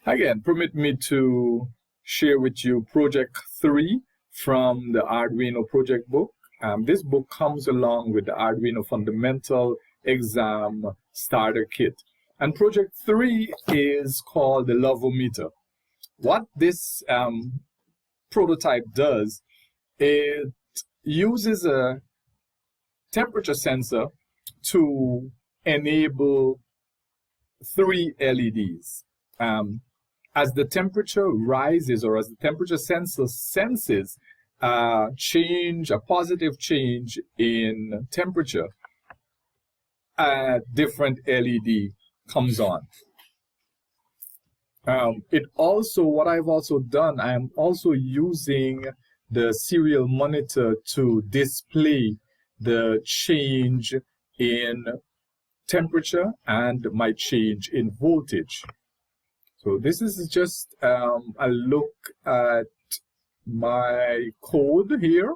Again, permit me to share with you Project 3 from the Arduino project book. This book comes along with the Arduino Fundamental Exam Starter Kit. And Project 3 is called the Levometer. What this prototype does, it uses a temperature sensor to enable 3 LEDs. As the temperature rises, or as the temperature sensor senses a positive change in temperature, a different LED comes on. What I've also done, I am also using the serial monitor to display the change in temperature and my change in voltage. So this is just a look at my code here,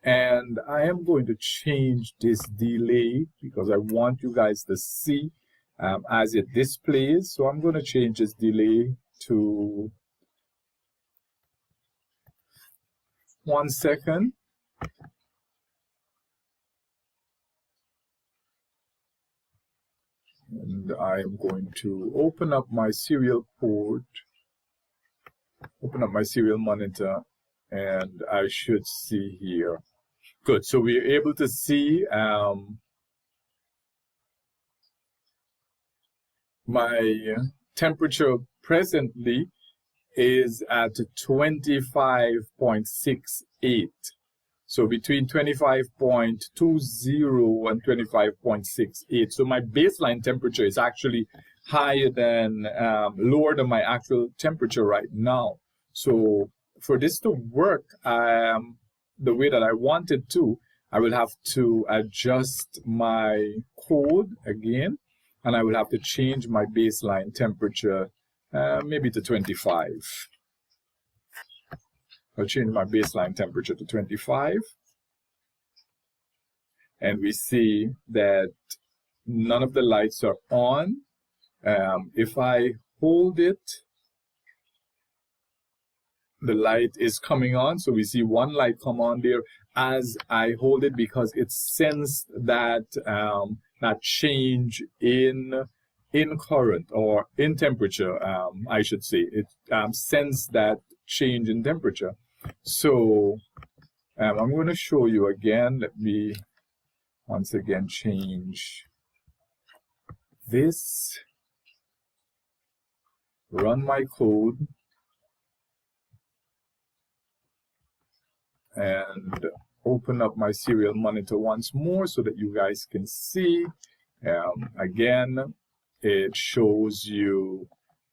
and I am going to change this delay because I want you guys to see as it displays. So I'm going to change this delay to 1 second. And I am going to open up my serial port, open up my serial monitor, and I should see here. Good, so we're able to see my temperature presently is at 25.68. So between 25.20 and 25.68. So my baseline temperature is actually higher than, lower than my actual temperature right now. So for this to work the way that I wanted to, I will have to adjust my code again, and I will have to change my baseline temperature maybe to 25. I'll change my baseline temperature to 25. And we see that none of the lights are on. If I hold it, the light is coming on. So we see one light come on there as I hold it, because it sensed that that change in current, or in temperature, I should say. It sensed that change in temperature. So I'm going to show you again. Let me once again change this, run my code, and open up my serial monitor once more so that you guys can see. Again, it shows you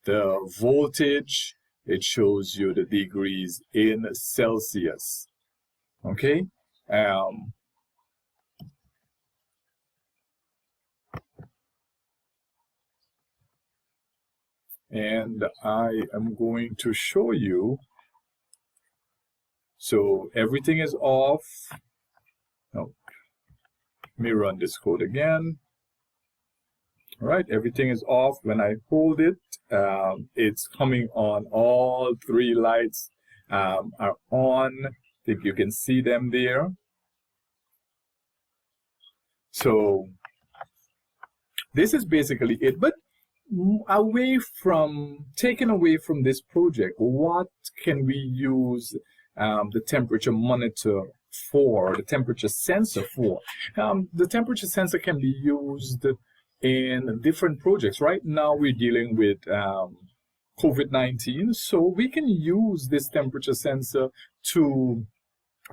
the voltage. It shows you the degrees in Celsius. Okay. And I am going to show you. So everything is off. Oh, let me run this code again. All right, everything is off. When I hold it, it's coming on. All 3 lights are on. I think you can see them there. So this is basically it. But taken away from this project, what can we use the temperature monitor for, the temperature sensor for? The temperature sensor can be used in different projects. Right now we're dealing with COVID-19, so we can use this temperature sensor to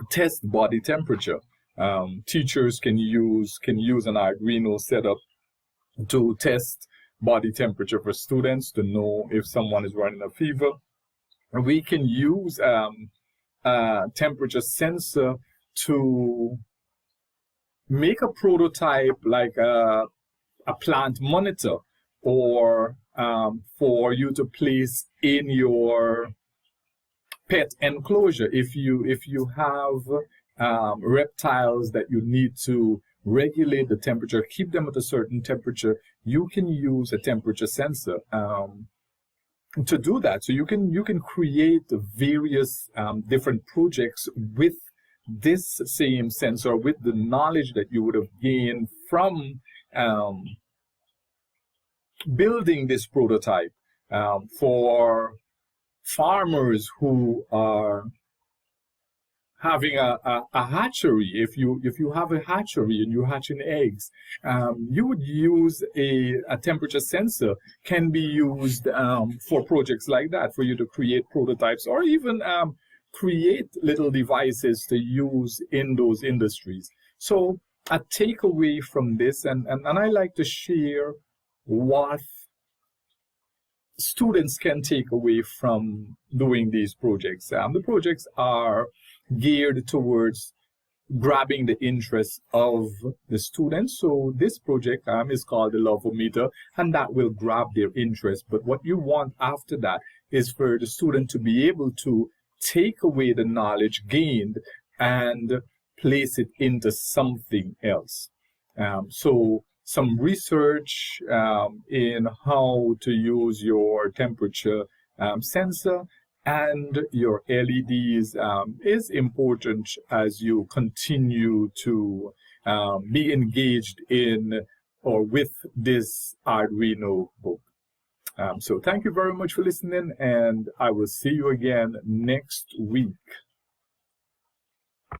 test body temperature. Teachers can use an Arduino setup to test body temperature for students, to know if someone is running a fever. We can use a temperature sensor to make a prototype, like a plant monitor, or for you to place in your pet enclosure. If you have reptiles that you need to regulate the temperature, keep them at a certain temperature, you can use a temperature sensor. to do that. So you can create various different projects with this same sensor, with the knowledge that you would have gained from building this prototype. For farmers who are having a hatchery, if you have a hatchery and you're hatching eggs, you would use a temperature sensor. Can be used for projects like that, for you to create prototypes or even create little devices to use in those industries. So a takeaway from this, and I like to share what students can take away from doing these projects. The projects are geared towards grabbing the interest of the students. So this project is called the Love-O-Meter, and that will grab their interest. But what you want after that is for the student to be able to take away the knowledge gained and place it into something else. So some research in how to use your temperature sensor and your LEDs is important as you continue to be engaged in or with this Arduino book. So thank you very much for listening, and I will see you again next week.